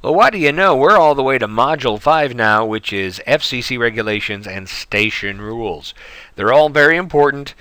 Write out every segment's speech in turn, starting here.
Well, what do you know? We're all the way to Module 5 now, which is FCC regulations and station rules. They're all very important.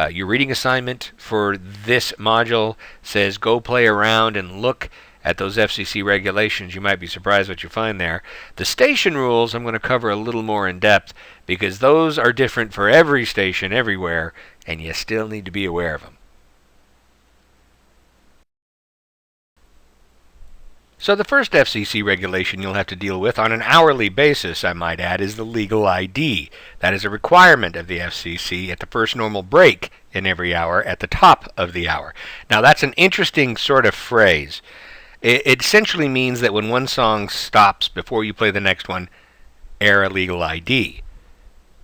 Your reading assignment for this module says go play around and look at those FCC regulations. You might be surprised what you find there. The station rules I'm going to cover a little more in depth because those are different for every station everywhere, and you still need to be aware of them. So the first FCC regulation you'll have to deal with on an hourly basis, I might add, is the legal ID. That is a requirement of the FCC at the first normal break in every hour at the top of the hour. Now that's an interesting sort of phrase. It essentially means that when one song stops before you play the next one, air a legal ID.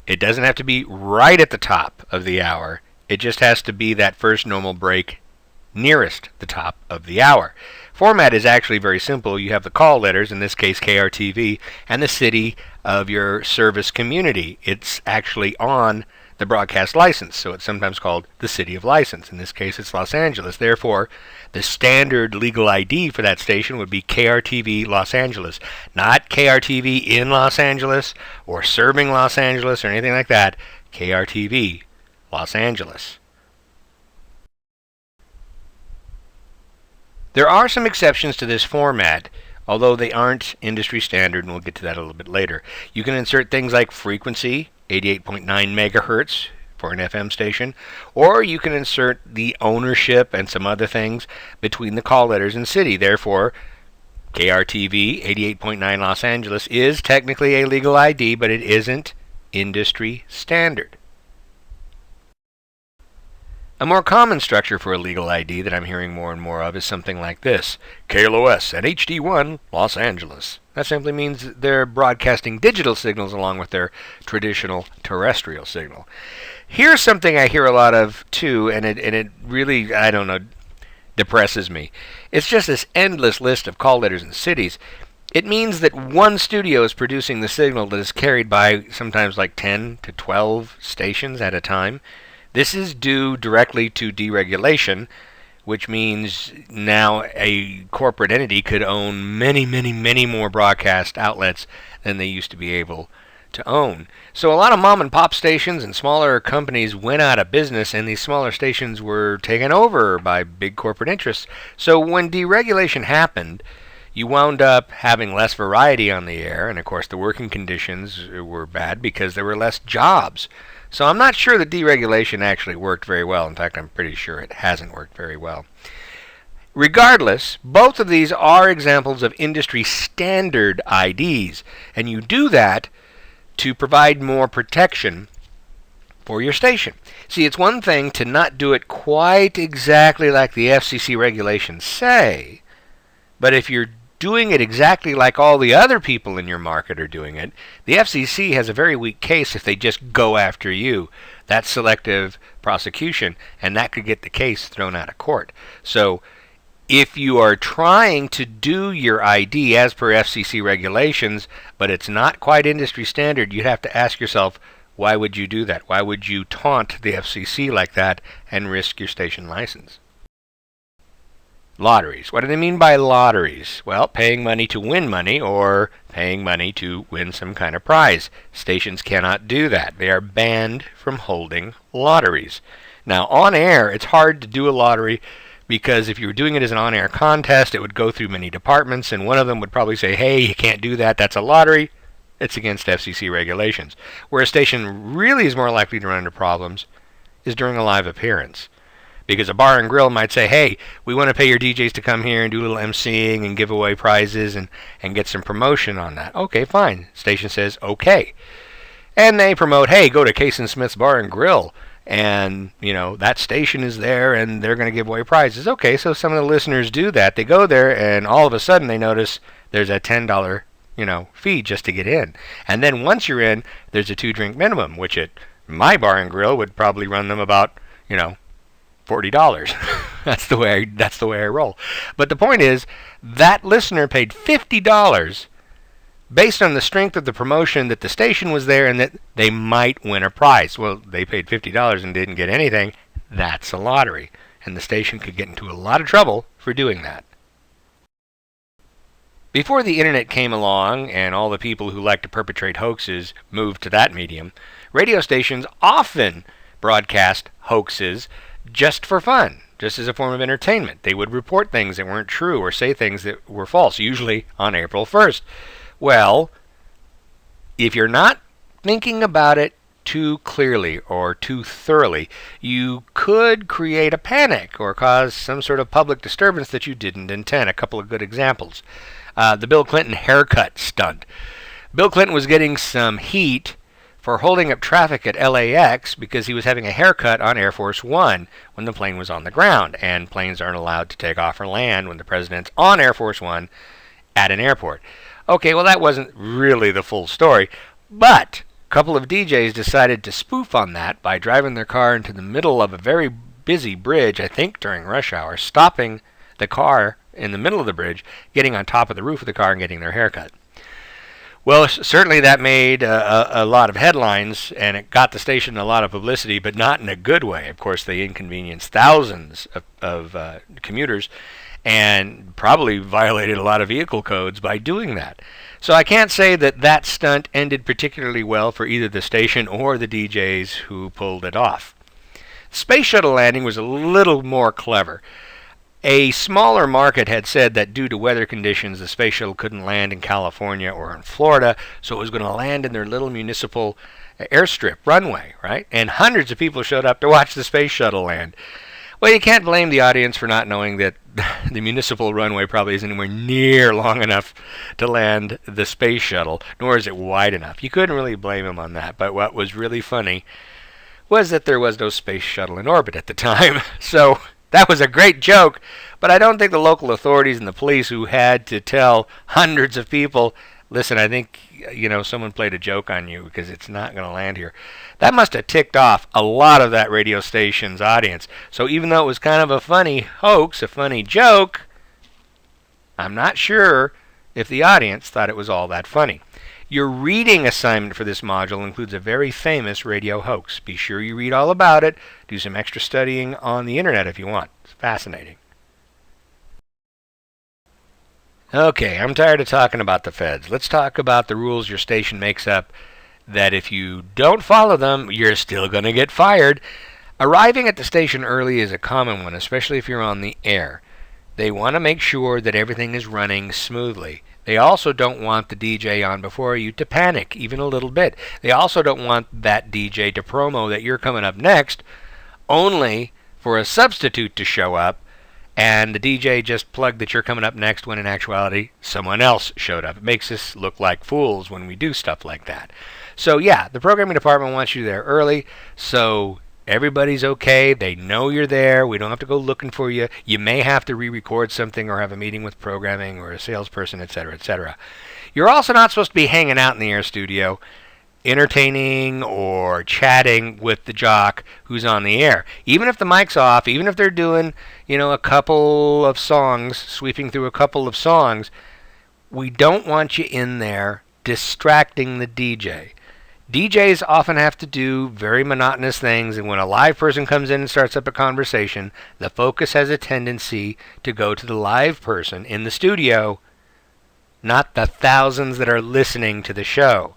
It doesn't have to be right at the top of the hour. It just has to be that first normal break nearest the top of the hour. Format is actually very simple. You have the call letters, in this case KRTV, and the city of your service community. It's actually on the broadcast license, so it's sometimes called the city of license. In this case, it's Los Angeles. Therefore, the standard legal ID for that station would be KRTV Los Angeles, not KRTV in Los Angeles or serving Los Angeles or anything like that. KRTV Los Angeles. There are some exceptions to this format, although they aren't industry standard, and we'll get to that a little bit later. You can insert things like frequency, 88.9 megahertz for an FM station, or you can insert the ownership and some other things between the call letters and city. Therefore, KRTV 88.9 Los Angeles is technically a legal ID, but it isn't industry standard. A more common structure for a legal ID that I'm hearing more and more of is something like this: KLOS and HD1 Los Angeles. That simply means they're broadcasting digital signals along with their traditional terrestrial signal. Here's something I hear a lot of too, and it really, I don't know, depresses me. It's just this endless list of call letters and cities. It means that one studio is producing the signal that is carried by sometimes like 10 to 12 stations at a time. This is due directly to deregulation, which means now a corporate entity could own many, many, many more broadcast outlets than they used to be able to own. So a lot of mom and pop stations and smaller companies went out of business, and these smaller stations were taken over by big corporate interests. So when deregulation happened, you wound up having less variety on the air, and of course the working conditions were bad because there were less jobs. So I'm not sure that deregulation actually worked very well. In fact, I'm pretty sure it hasn't worked very well. Regardless, both of these are examples of industry standard IDs, and you do that to provide more protection for your station. See, it's one thing to not do it quite exactly like the FCC regulations say, but if you're doing it exactly like all the other people in your market are doing it, the FCC has a very weak case if they just go after you. That's selective prosecution, and that could get the case thrown out of court. So if you are trying to do your ID as per FCC regulations, but it's not quite industry standard, you'd have to ask yourself, why would you do that? Why would you taunt the FCC like that and risk your station license? Lotteries. What do they mean by lotteries? Well, paying money to win money or paying money to win some kind of prize. Stations cannot do that. They are banned from holding lotteries. Now, on air, it's hard to do a lottery because if you were doing it as an on-air contest, it would go through many departments, and one of them would probably say, hey, you can't do that, that's a lottery. It's against FCC regulations. Where a station really is more likely to run into problems is during a live appearance. Because a bar and grill might say, hey, we want to pay your DJs to come here and do a little emceeing and give away prizes and get some promotion on that. Okay, fine. Station says, okay. And they promote, hey, go to Case and Smith's Bar and Grill. And, that station is there and they're going to give away prizes. Okay, so some of the listeners do that. They go there and all of a sudden they notice there's a $10, fee just to get in. And then once you're in, there's a 2-drink minimum, which at my bar and grill would probably run them about, $40. That's the way I roll. But the point is, that listener paid $50 based on the strength of the promotion that the station was there and that they might win a prize. Well, they paid $50 and didn't get anything. That's a lottery. And the station could get into a lot of trouble for doing that. Before the internet came along and all the people who like to perpetrate hoaxes moved to that medium, radio stations often broadcast hoaxes just for fun, just as a form of entertainment. They would report things that weren't true or say things that were false, usually on April 1st. Well, if you're not thinking about it too clearly or too thoroughly, you could create a panic or cause some sort of public disturbance that you didn't intend. A couple of good examples. The Bill Clinton haircut stunt. Bill Clinton was getting some heat for holding up traffic at LAX because he was having a haircut on Air Force One when the plane was on the ground, and planes aren't allowed to take off or land when the president's on Air Force One at an airport. Okay, well, that wasn't really the full story, but a couple of DJs decided to spoof on that by driving their car into the middle of a very busy bridge, I think during rush hour, stopping the car in the middle of the bridge, getting on top of the roof of the car and getting their hair cut. Well, certainly that made a lot of headlines, and it got the station a lot of publicity, but not in a good way. Of course, they inconvenienced thousands of commuters and probably violated a lot of vehicle codes by doing that. So I can't say that that stunt ended particularly well for either the station or the DJs who pulled it off. Space shuttle landing was a little more clever. A smaller market had said that due to weather conditions, the space shuttle couldn't land in California or in Florida, so it was going to land in their little municipal airstrip runway, right? And hundreds of people showed up to watch the space shuttle land. Well, you can't blame the audience for not knowing that the municipal runway probably isn't anywhere near long enough to land the space shuttle, nor is it wide enough. You couldn't really blame them on that, but what was really funny was that there was no space shuttle in orbit at the time, so that was a great joke, but I don't think the local authorities and the police who had to tell hundreds of people, listen, I think, someone played a joke on you because it's not going to land here. That must have ticked off a lot of that radio station's audience. So even though it was kind of a funny hoax, a funny joke, I'm not sure if the audience thought it was all that funny. Your reading assignment for this module includes a very famous radio hoax. Be sure you read all about it. Do some extra studying on the internet if you want. It's fascinating. Okay, I'm tired of talking about the feds. Let's talk about the rules your station makes up that if you don't follow them, you're still going to get fired. Arriving at the station early is a common one, especially if you're on the air. They want to make sure that everything is running smoothly. They also don't want the DJ on before you to panic, even a little bit. They also don't want that DJ to promo that you're coming up next, only for a substitute to show up, and the DJ just plugged that you're coming up next when in actuality someone else showed up. It makes us look like fools when we do stuff like that. So yeah, the programming department wants you there early, so everybody's okay. They know you're there. We don't have to go looking for you. You may have to re-record something or have a meeting with programming or a salesperson, etc., etc. You're also not supposed to be hanging out in the air studio, entertaining or chatting with the jock who's on the air. Even if the mic's off, even if they're doing, a couple of songs, sweeping through a couple of songs, we don't want you in there distracting the DJ. DJs often have to do very monotonous things, and when a live person comes in and starts up a conversation, the focus has a tendency to go to the live person in the studio, not the thousands that are listening to the show.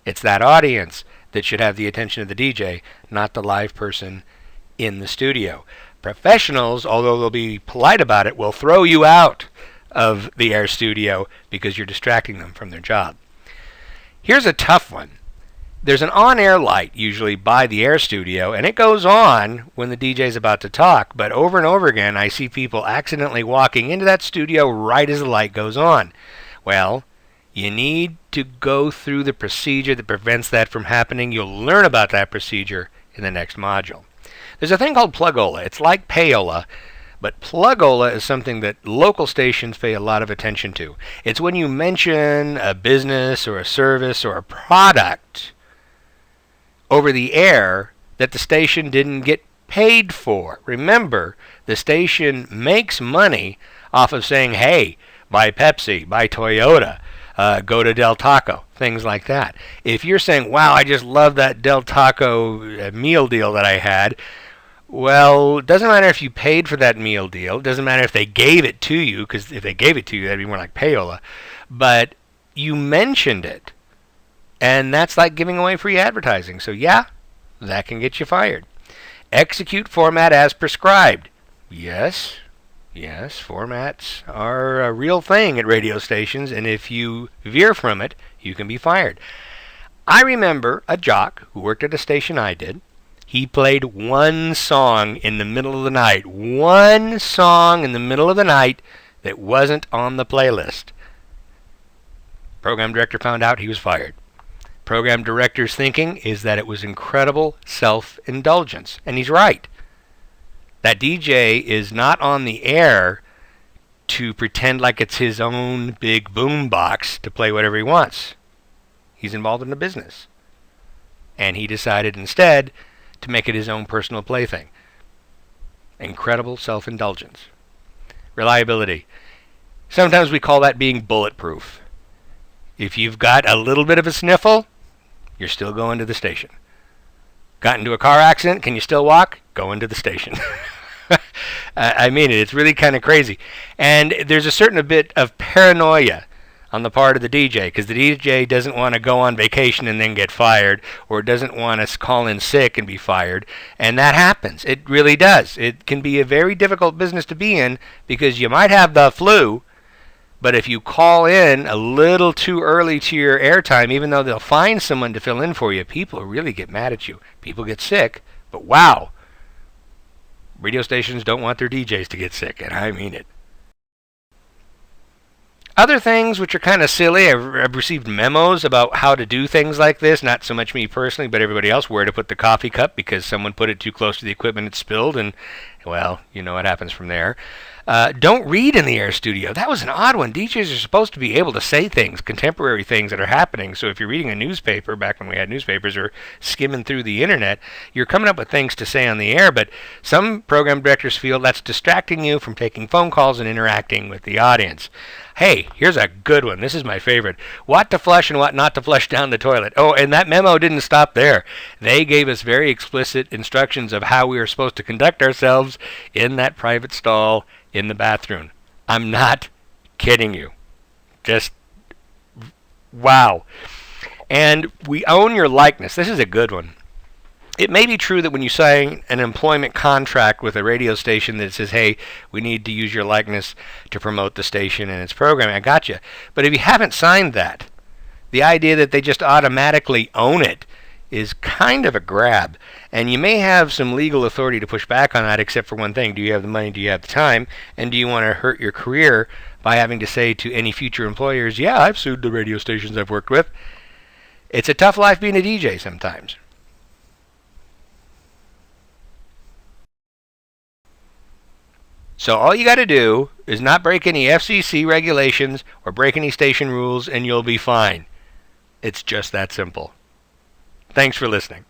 It's that audience that should have the attention of the DJ, not the live person in the studio. Professionals, although they'll be polite about it, will throw you out of the air studio because you're distracting them from their job. Here's a tough one. There's an on-air light usually by the air studio, and it goes on when the DJ's about to talk, but over and over again I see people accidentally walking into that studio right as the light goes on. Well, you need to go through the procedure that prevents that from happening. You'll learn about that procedure in the next module. There's a thing called plugola. It's like payola, but plugola is something that local stations pay a lot of attention to. It's when you mention a business or a service or a product over the air that the station didn't get paid for. Remember, the station makes money off of saying, hey, buy Pepsi, buy Toyota, go to Del Taco, things like that. If you're saying, wow, I just love that Del Taco meal deal that I had, Well, it doesn't matter if you paid for that meal deal. It doesn't matter if they gave it to you, because if they gave it to you, that'd be more like payola. But you mentioned it, and that's like giving away free advertising. So yeah, that can get you fired. Execute format as prescribed. Yes, yes, formats are a real thing at radio stations, and if you veer from it, you can be fired. I remember a jock who worked at a station I did. He played one song in the middle of the night. One song in the middle of the night that wasn't on the playlist. Program director found out, he was fired. Program director's thinking is that it was incredible self-indulgence. And he's right. That DJ is not on the air to pretend like it's his own big boom box to play whatever he wants. He's involved in a business. And he decided instead to make it his own personal plaything. Incredible self-indulgence. Reliability. Sometimes we call that being bulletproof. If you've got a little bit of a sniffle, you're still going to the station. Got into a car accident, can you still walk? Go into the station. I mean it, it's really kind of crazy. And there's a certain bit of paranoia on the part of the DJ, because the DJ doesn't want to go on vacation and then get fired, or doesn't want to call in sick and be fired, and that happens. It really does. It can be a very difficult business to be in, because you might have the flu, but if you call in a little too early to your airtime, even though they'll find someone to fill in for you, people really get mad at you. People get sick, but wow, radio stations don't want their DJs to get sick, and I mean it. Other things which are kind of silly, I've received memos about how to do things like this, not so much me personally, but everybody else, where to put the coffee cup because someone put it too close to the equipment, it spilled, and, well, you know what happens from there. Don't read in the air studio. That was an odd one. DJs are supposed to be able to say things, contemporary things that are happening. So if you're reading a newspaper, back when we had newspapers, or skimming through the internet, you're coming up with things to say on the air, but some program directors feel that's distracting you from taking phone calls and interacting with the audience. Hey, here's a good one. This is my favorite. What to flush and what not to flush down the toilet. Oh, and that memo didn't stop there. They gave us very explicit instructions of how we were supposed to conduct ourselves in that private stall in the bathroom. I'm not kidding you. Just wow. And we own your likeness. This is a good one. It may be true that when you sign an employment contract with a radio station that says, hey, we need to use your likeness to promote the station and its programming, I got you. But if you haven't signed that, the idea that they just automatically own it is kind of a grab. And you may have some legal authority to push back on that, except for one thing. Do you have the money? Do you have the time? And do you want to hurt your career by having to say to any future employers, yeah, I've sued the radio stations I've worked with? It's a tough life being a DJ sometimes. So all you got to do is not break any FCC regulations or break any station rules, and you'll be fine. It's just that simple. Thanks for listening.